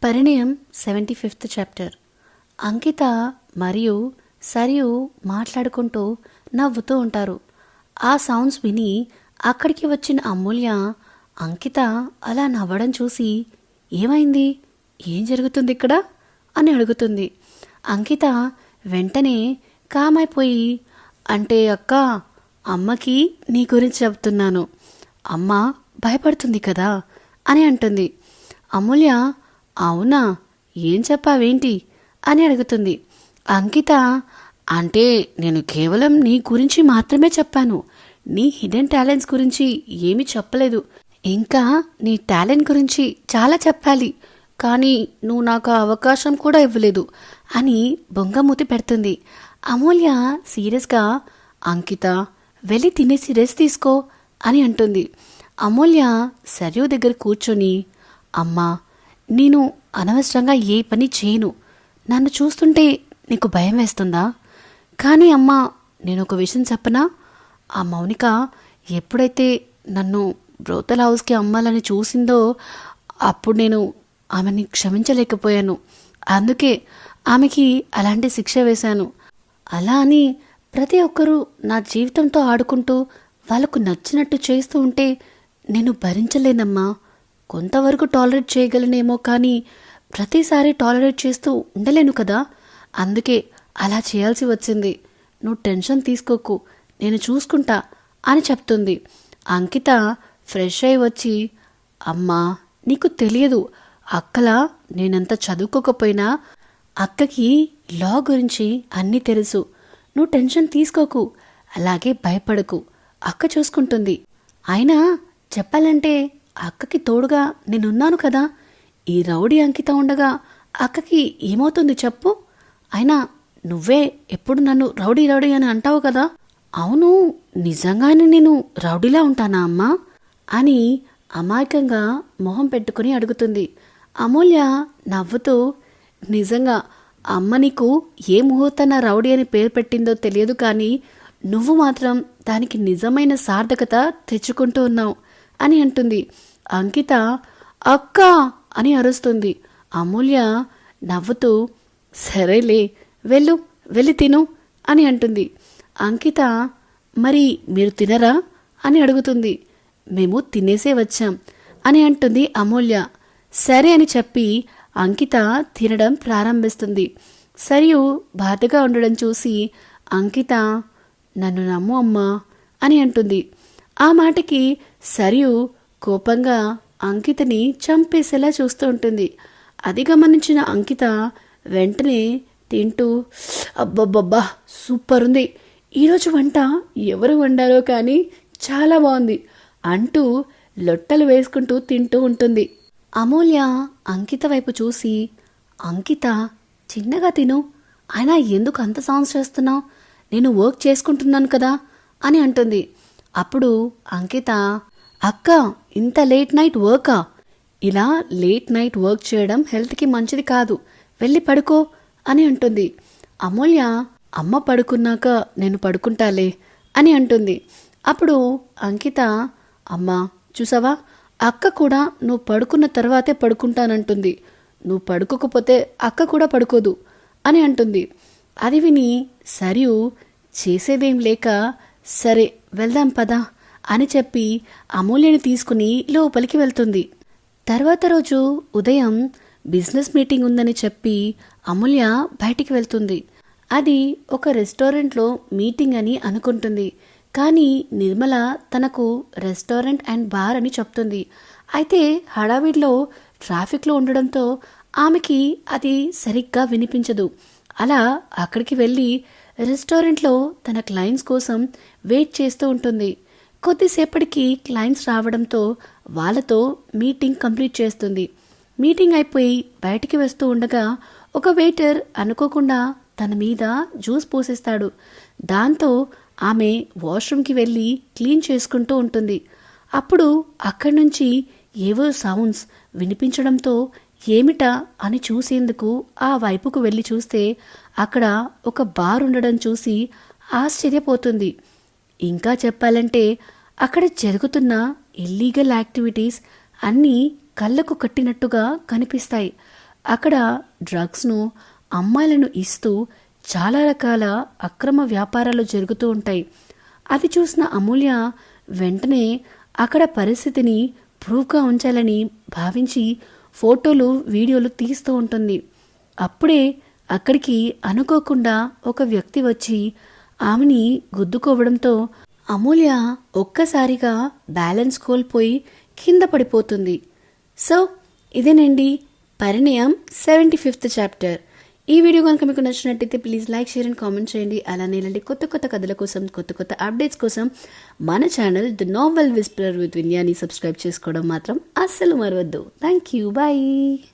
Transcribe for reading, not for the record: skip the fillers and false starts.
పరిణయం 75th chapter. అంకిత మరియు సరియు మాట్లాడుకుంటూ నవ్వుతూ ఉంటారు. ఆ సౌండ్స్ విని అక్కడికి వచ్చిన అమూల్య అంకిత అలా నవ్వడం చూసి ఏమైంది, ఏం జరుగుతుంది ఇక్కడ అని అడుగుతుంది. అంకిత వెంటనే కామైపోయి, అంటే అక్క, అమ్మకి నీ గురించి చెప్తున్నాను, అమ్మ భయపడుతుంది కదా అని అంటుంది. అమూల్య అవునా, ఏం చెప్పావేంటి అని అడుగుతుంది. అంకిత అంటే నేను కేవలం నీ గురించి మాత్రమే చెప్పాను, నీ హిడెన్ టాలెంట్స్ గురించి ఏమీ చెప్పలేదు. ఇంకా నీ టాలెంట్ గురించి చాలా చెప్పాలి, కానీ నువ్వు నాకు ఆ అవకాశం కూడా ఇవ్వలేదు అని బొంగమూతి పెడుతుంది. అమూల్య సీరియస్గా అంకిత వెళ్ళి తినేసి రెస్ట్ తీసుకో అని అంటుంది. అమూల్య సరియు దగ్గర కూర్చొని, అమ్మా, నేను అనవసరంగా ఏ పని చేయను, నన్ను చూస్తుంటే నీకు భయం వేస్తుందా? కానీ అమ్మా, నేను ఒక విషయం చెప్పనా, ఆ మౌనిక ఎప్పుడైతే నన్ను బ్రోతల్ హౌస్కి అమ్మాలని చూసిందో అప్పుడు నేను ఆమెని క్షమించలేకపోయాను. అందుకే ఆమెకి అలాంటి శిక్ష వేశాను. అలా అని ప్రతి ఒక్కరూ నా జీవితంతో ఆడుకుంటూ వాళ్ళకు నచ్చినట్టు చేస్తూ ఉంటే నేను భరించలేనమ్మా. కొంతవరకు టాలరేట్ చేయగలనేమో, కానీ ప్రతిసారి టాలరేట్ చేస్తూ ఉండలేను కదా, అందుకే అలా చేయాల్సి వచ్చింది. నువ్వు టెన్షన్ తీసుకోకు, నేను చూసుకుంటా అని చెప్తుంది. అంకిత ఫ్రెష్ అయి వచ్చి, అమ్మా, నీకు తెలియదు, అక్కలా నేనంత చదువుకోకపోయినా అక్కకి లా గురించి అన్నీ తెలుసు. నువ్వు టెన్షన్ తీసుకోకు, అలాగే భయపడకు, అక్క చూసుకుంటుంది. అయినా చెప్పాలంటే అక్కకి తోడుగా నేనున్నాను కదా. ఈ రౌడీ అంకిత ఉండగా అక్కకి ఏమవుతుంది చెప్పు? అయినా నువ్వే ఎప్పుడు నన్ను రౌడీ రౌడీ అని అంటావు కదా. అవును, నిజంగానే నేను రౌడీలా ఉంటానా అమ్మా అని అమాయకంగా మొహం పెట్టుకుని అడుగుతుంది. అమూల్య నవ్వుతూ, నిజంగా అమ్మ నీకు ఏ ముహూర్తాన రౌడీ అని పేరు పెట్టిందో తెలియదు, కానీ నువ్వు మాత్రం దానికి నిజమైన సార్థకత తెచ్చుకుంటూ ఉన్నావు అని అంటుంది. అంకిత అక్క అని అరుస్తుంది. అమూల్య నవ్వుతూ, సరేలే, వెళ్ళి తిను అని అంటుంది. అంకిత మరి మీరు తినరా అని అడుగుతుంది. మేము తినేసే వచ్చాం అని అంటుంది అమూల్య. సరే అని చెప్పి అంకిత తినడం ప్రారంభిస్తుంది. సరియు బాధగా ఉండడం చూసి అంకిత, నన్ను నమ్ము అమ్మా అని అంటుంది. ఆ మాటకి సరియు కోపంగా అంకితని చంపేసేలా చూస్తూ ఉంటుంది. అది గమనించిన అంకిత వెంటనే తింటూ, అబ్బబ్బబ్బా, సూపర్ ఉంది, ఈరోజు వంట ఎవరు వండారో కానీ చాలా బాగుంది అంటూ లొట్టలు వేసుకుంటూ తింటూ ఉంటుంది. అమూల్య అంకిత వైపు చూసి, అంకిత, చిన్నగా తిను, అయినా ఎందుకు అంత సౌండ్స్ చేస్తున్నావు, నేను వర్క్ చేసుకుంటున్నాను కదా అని అంటుంది. అప్పుడు అంకిత, అక్క, ఇంత లేట్ నైట్ వర్కా? ఇలా లేట్ నైట్ వర్క్ చేయడం హెల్త్కి మంచిది కాదు, వెళ్ళి పడుకో అని అంటుంది. అమూల్య, అమ్మ పడుకున్నాక నేను పడుకుంటాలే అని అంటుంది. అప్పుడు అంకిత, అమ్మా చూసావా, అక్క కూడా నువ్వు పడుకున్న తర్వాతే పడుకుంటానంటుంది, నువ్వు పడుకోకపోతే అక్క కూడా పడుకోదు అని అంటుంది. అది విని సరియు చేసేదేం లేక, సరే వెళ్దాం పదా అని చెప్పి అమూల్యని తీసుకుని లోపలికి వెళ్తుంది. తర్వాత రోజు ఉదయం బిజినెస్ మీటింగ్ ఉందని చెప్పి అమూల్య బయటికి వెళ్తుంది. అది ఒక రెస్టారెంట్లో మీటింగ్ అని అనుకుంటుంది, కానీ నిర్మల తనకు రెస్టారెంట్ అండ్ బార్ అని చెప్తుంది. అయితే హడావిడిలో ట్రాఫిక్లో ఉండడంతో ఆమెకి అది సరిగ్గా వినిపించదు. అలా అక్కడికి వెళ్ళి రెస్టారెంట్లో తన క్లయింట్స్ కోసం వెయిట్ చేస్తూ ఉంటుంది. కొద్దిసేపటికి క్లయింట్స్ రావడంతో వాళ్ళతో మీటింగ్ కంప్లీట్ చేస్తుంది. మీటింగ్ అయిపోయి బయటికి వస్తూ ఉండగా ఒక వెయిటర్ అనుకోకుండా తన మీద జ్యూస్ పోసేస్తాడు. దాంతో ఆమె వాష్రూమ్కి వెళ్ళి క్లీన్ చేసుకుంటూ ఉంటుంది. అప్పుడు అక్కడి నుంచి ఏవో సౌండ్స్ వినిపించడంతో ఏమిటా అని చూసేందుకు ఆ వైపుకు వెళ్ళి చూస్తే అక్కడ ఒక బార్ ఉండడం చూసి ఆశ్చర్యపోతుంది. ఇంకా చెప్పాలంటే అక్కడ జరుగుతున్న ఇల్లీగల్ యాక్టివిటీస్ అన్నీ కళ్ళకు కట్టినట్టుగా కనిపిస్తాయి. అక్కడ డ్రగ్స్ను అమ్మాయిలను ఇస్తూ చాలా రకాల అక్రమ వ్యాపారాలు జరుగుతూ ఉంటాయి. అది చూసిన అమూల్య వెంటనే అక్కడ పరిస్థితిని ప్రూఫ్గా ఉంచాలని భావించి ఫోటోలు వీడియోలు తీస్తూ ఉంటుంది. అప్పుడే అక్కడికి అనుకోకుండా ఒక వ్యక్తి వచ్చి ఆమెని గుద్దుకోవడంతో అమూల్య ఒక్కసారిగా బ్యాలెన్స్ కోల్పోయి కింద పడిపోతుంది. సో ఇదేనండి పరిణయం 75th చాప్టర్. ఈ వీడియో కనుక మీకు నచ్చినట్టయితే please like, share and comment చేయండి. అలానే ఇలాంటి కొత్త కొత్త కథల కోసం, కొత్త కొత్త అప్డేట్స్ కోసం మన channel the novel whisperer with విన్యాని సబ్స్క్రైబ్ చేసుకోవడం మాత్రం అస్సలు మరవద్దు. Thank you, bye.